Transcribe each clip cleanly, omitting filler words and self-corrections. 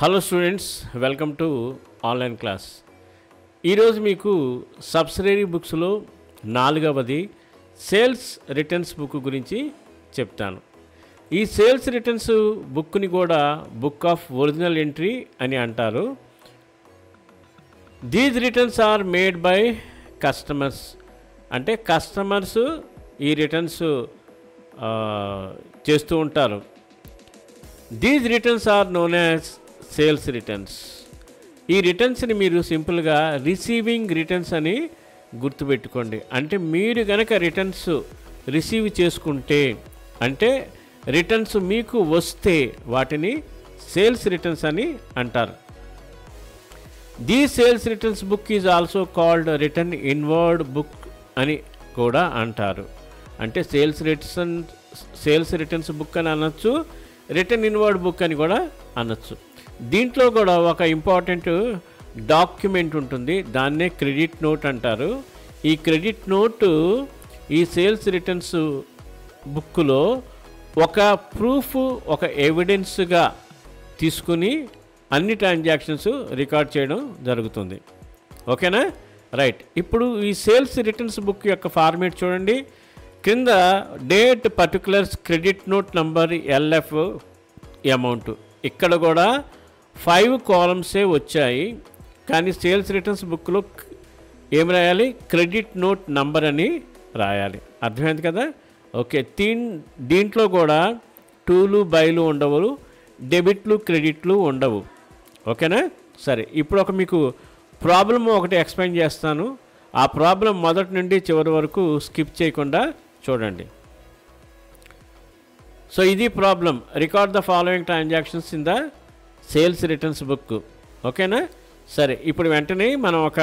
Hello students, welcome to online class. ఈరోజు మీకు subsidiary బుక్స్లో 4వది సేల్స్ రిటర్న్స్ బుక్ గురించి చెప్తాను. ఈ సేల్స్ రిటర్న్స్ బుక్ని కూడా బుక్ ఆఫ్ ఒరిజినల్ ఎంట్రీ అని అంటారు. These returns are made by customers, అంటే కస్టమర్స్ ఈ రిటర్న్స్ చేస్తూ ఉంటారు. These returns are known as sales returns. ఈ రిటర్న్స్ని మీరు సింపుల్గా రిసీవింగ్ రిటర్న్స్ అని గుర్తుపెట్టుకోండి. అంటే మీరు కనుక రిటర్న్స్ రిసీవ్ చేసుకుంటే, అంటే రిటర్న్స్ మీకు వస్తే వాటిని సేల్స్ రిటర్న్స్ అని అంటారు. The sales returns book is also called return inward book అని కూడా అంటారు. అంటే సేల్స్ రిటర్న్స్ బుక్ అని అనొచ్చు, రిటర్న్ ఇన్వర్డ్ బుక్ అని కూడా అనొచ్చు. దీంట్లో కూడా ఒక ఇంపార్టెంట్ డాక్యుమెంట్ ఉంటుంది, దాన్నే క్రెడిట్ నోట్ అంటారు. ఈ క్రెడిట్ నోటు ఈ సేల్స్ రిటర్న్స్ బుక్లో ఒక ప్రూఫ్, ఒక ఎవిడెన్స్గా తీసుకుని అన్ని ట్రాన్సాక్షన్స్ రికార్డ్ చేయడం జరుగుతుంది. ఓకేనా? రైట్. ఇప్పుడు ఈ సేల్స్ రిటర్న్స్ బుక్ యొక్క ఫార్మేట్ చూడండి. కింద date, particulars, credit note number, LF, amount. ఇక్కడ కూడా 5 కాలమ్సే వచ్చాయి, కానీ సేల్స్ రిటర్న్స్ బుక్లో ఏం రాయాలి? క్రెడిట్ నోట్ నంబర్ అని రాయాలి. అర్థమైంది కదా? ఓకే. దీంట్లో కూడా టూలు, బైలు ఉండవు, డెబిట్లు, క్రెడిట్లు ఉండవు. ఓకేనా? సరే, ఇప్పుడు మీకు ప్రాబ్లం ఒకటి ఎక్స్ప్లెయిన్ చేస్తాను. ఆ ప్రాబ్లం మొదటి నుండి చివరి వరకు స్కిప్ చేయకుండా చూడండి. సో ఇది problem. Record the following transactions in the sales returns book. ఓకేనా? సరే, ఇప్పుడు వెంటనే మనం ఒక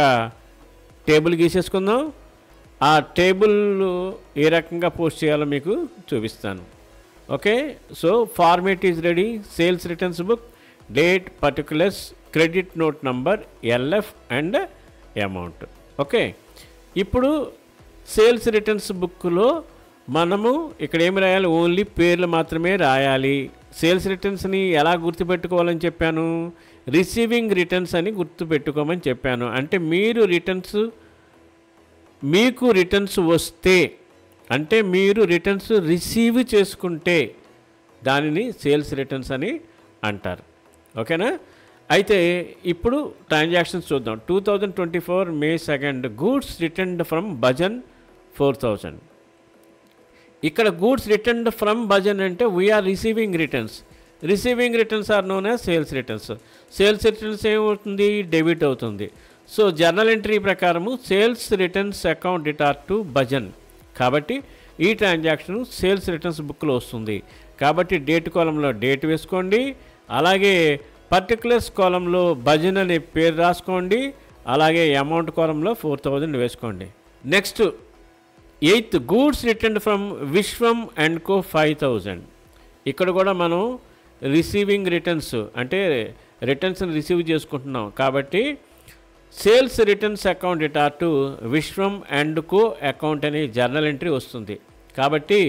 టేబుల్ గీసేసుకుందాం. ఆ టేబుల్ ఏ రకంగా పోస్ట్ చేయాలో మీకు చూపిస్తాను. Okay. So format is ready. Sales returns book, date, particulars, credit note number, LF and amount. Okay. ఇప్పుడు సేల్స్ రిటర్న్స్ బుక్లో మనము ఇక్కడ ఏమి రాయాలి? ఓన్లీ పేర్లు మాత్రమే రాయాలి. సేల్స్ రిటర్న్స్ని ఎలా గుర్తుపెట్టుకోవాలని చెప్పాను? రిసీవింగ్ రిటర్న్స్ అని గుర్తుపెట్టుకోమని చెప్పాను. అంటే మీకు రిటర్న్స్ వస్తే, అంటే మీరు రిటర్న్స్ రిసీవ్ చేసుకుంటే దానిని సేల్స్ రిటర్న్స్ అని అంటారు. ఓకేనా? అయితే ఇప్పుడు ట్రాన్సాక్షన్స్ చూద్దాం. 2024 May 2 goods returned from Bhajan 4000. ఇక్కడ గూడ్స్ రిటర్న్డ్ ఫ్రమ్ భజన్ అంటే we are receiving returns. Receiving returns are known as sales returns. Sales returns ఏమవుతుంది? డెబిట్ అవుతుంది. సో జర్నల్ ఎంట్రీ ప్రకారము sales returns account debtor to Bhajan. కాబట్టి ఈ ట్రాన్సాక్షన్ సేల్స్ రిటర్న్స్ బుక్లో వస్తుంది. కాబట్టి డేట్ కాలంలో డేట్ వేసుకోండి, అలాగే పర్టికులర్స్ కాలంలో భజన్ అనే పేరు రాసుకోండి, అలాగే అమౌంట్ కాలంలో 4000 వేసుకోండి. Next 8th goods returned from Vishwam and co 5000. ఇక్కడ కూడా మనం రిసీవింగ్ రిటర్న్స్, అంటే రిటర్న్స్ని రిసీవ్ చేసుకుంటున్నాం. కాబట్టి sales returns account debtor to Vishwam and co account అనే జర్నల్ ఎంట్రీ వస్తుంది. కాబట్టి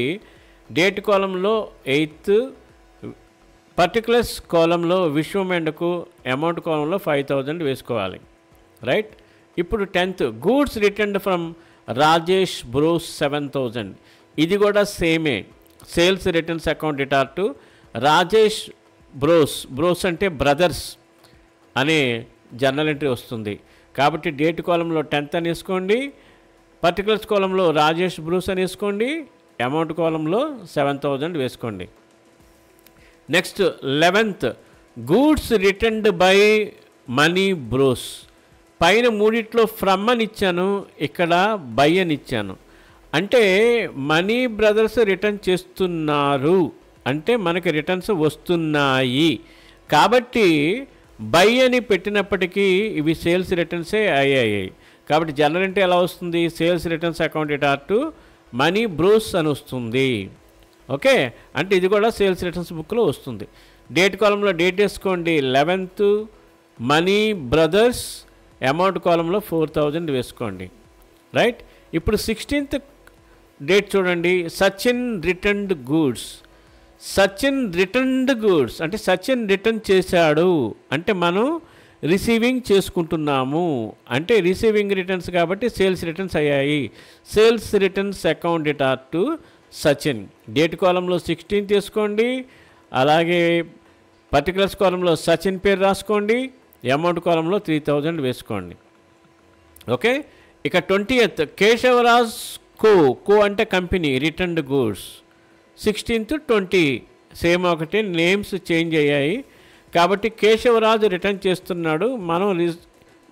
డేట్ కాలంలో 8th, పర్టికులర్స్ కాలంలో విశ్వం అండ్ కో, అమౌంట్ కాలంలో 5000 వేసుకోవాలి. రైట్. ఇప్పుడు 10th goods returned from Rajesh bros 7000. ఇది కూడా సేమే. Sales returns account debtor to Rajesh bros అంటే బ్రదర్స్ అనే జర్నల్ ఎంట్రీ వస్తుంది. కాబట్టి డేట్ కాలంలో 10th అని వేసుకోండి, పర్టికులర్స్ కాలంలో రాజేష్ బ్రోస్ అని వేసుకోండి, అమౌంట్ కాలంలో 7000 వేసుకోండి. Next 11th goods returned by money bros. పైన మూడిట్లో ఫ్రమ్ అని ఇచ్చాను, ఇక్కడ బై అని ఇచ్చాను. అంటే మనీ బ్రదర్స్ రిటర్న్ చేస్తున్నారు, అంటే మనకి రిటర్న్స్ వస్తున్నాయి. కాబట్టి బై అని పెట్టినప్పటికీ ఇవి సేల్స్ రిటర్న్సే అయ్యాయి. కాబట్టి జర్నల్ ఎంట్రీ ఎలా వస్తుంది? Sales returns account debtor to Mani bros అని వస్తుంది. ఓకే. అంటే ఇది కూడా సేల్స్ రిటర్న్స్ బుక్లో వస్తుంది. డేట్ కాలంలో డేట్ వేసుకోండి, 11th మనీ బ్రదర్స్, అమౌంట్ కాలంలో 4000 వేసుకోండి. రైట్. ఇప్పుడు 16th డేట్ చూడండి. Sachin returned goods. Sachin returned goods అంటే సచిన్ రిటర్న్ చేశాడు అంటే మనం రిసీవింగ్ చేసుకుంటున్నాము అంటే రిసీవింగ్ రిటర్న్స్ కాబట్టి సేల్స్ రిటర్న్స్ అయ్యాయి. Sales returns account data to Sachin. Date కాలంలో 16 తీసుకోండి, అలాగే పర్టికులర్స్ కాలంలో సచిన్ పేరు రాసుకోండి, అమౌంట్ కాలంలో 3000 వేసుకోండి. ఓకే. ఇక 20th కేశవరాజ్ కో అంటే company returned goods. 16th 20 same ఒకటే, నేమ్స్ చేంజ్ అయ్యాయి కాబట్టి కేశవరాజు రిటర్న్ చేస్తున్నాడు,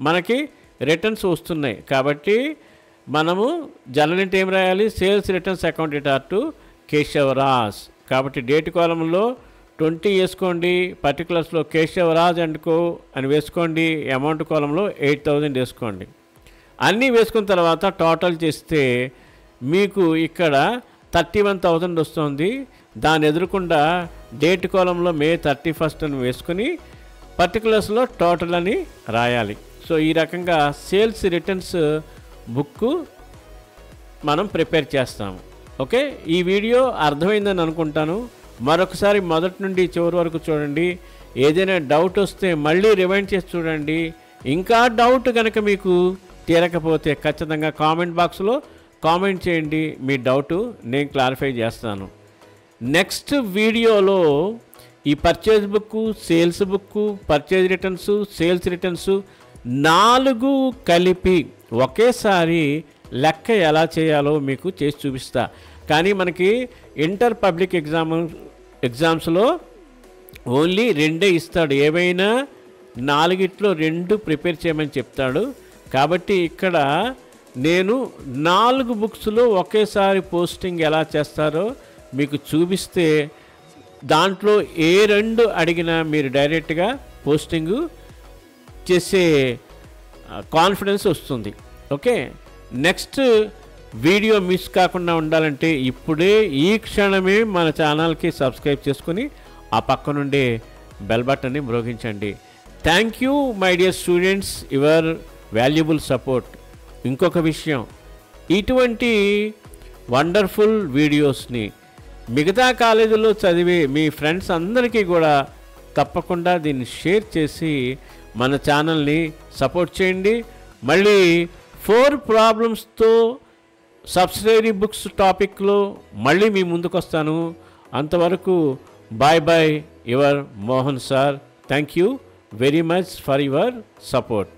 మనకి రిటర్న్స్ వస్తున్నాయి కాబట్టి మనము జనరల్ ఏం రాయాలి, sales returns account data to Keshavraj. కాబట్టి డేట్ కాలంలో 20 వేసుకోండి, పర్టికులర్స్లో కేశవరాజ్ అండ్ కో అని వేసుకోండి, అమౌంట్ కాలంలో 8000 వేసుకోండి. అన్నీ వేసుకున్న తర్వాత టోటల్ చేస్తే మీకు ఇక్కడ 31,000 వస్తుంది. దాని ఎదురుకుండా డేట్ కాలంలో May 31st అని వేసుకుని పర్టికులర్స్లో టోటల్ అని రాయాలి. సో ఈ రకంగా సేల్స్ రిటర్న్స్ బుక్ మనం ప్రిపేర్ చేస్తాము. ఓకే. ఈ వీడియో అర్థమైందని అనుకుంటాను. మరొకసారి మొదటి నుండి చివరి వరకు చూడండి. ఏదైనా డౌట్ వస్తే మళ్ళీ రివైండ్ చేసి చూడండి. ఇంకా డౌట్ కనుక మీకు తీరకపోతే ఖచ్చితంగా కామెంట్ బాక్స్లో కామెంట్ చేయండి. మీ డౌటు నేను క్లారిఫై చేస్తాను. నెక్స్ట్ వీడియోలో ఈ purchase book, sales book, purchase returns, sales returns 4 కలిపి ఒకేసారి లెక్క ఎలా చేయాలో మీకు చేసి చూపిస్తా. కానీ మనకి ఇంటర్ పబ్లిక్ ఎగ్జామ్స్లో ఓన్లీ 2 ఇస్తాడు. ఏవైనా 4 2 ప్రిపేర్ చేయమని చెప్తాడు. కాబట్టి ఇక్కడ నేను 4 బుక్స్లో ఒకేసారి పోస్టింగ్ ఎలా చేస్తారో మీకు చూపిస్తే దాంట్లో ఏ 2 అడిగినా మీరు డైరెక్ట్గా పోస్టింగ్ చేసే కాన్ఫిడెన్స్ వస్తుంది. ఓకే. నెక్స్ట్ వీడియో మిస్ కాకుండా ఉండాలంటే ఇప్పుడే ఈ క్షణమే మన ఛానల్కి సబ్స్క్రైబ్ చేసుకుని ఆ పక్క నుండే బెల్ బటన్ని మ్రోగించండి. Thank you my dear students, your valuable support. ఇంకొక విషయం, ఇటువంటి వండర్ఫుల్ వీడియోస్ని మిగతా కాలేజీలో చదివే మీ ఫ్రెండ్స్ అందరికీ కూడా తప్పకుండా దీన్ని షేర్ చేసి మన ఛానల్ని సపోర్ట్ చేయండి. మళ్ళీ 4 ప్రాబ్లమ్స్తో సబ్సిడరీ బుక్స్ టాపిక్లో మళ్ళీ మీ ముందుకు వస్తాను. అంతవరకు bye bye, your Mohan sir. Thank you very much for your support.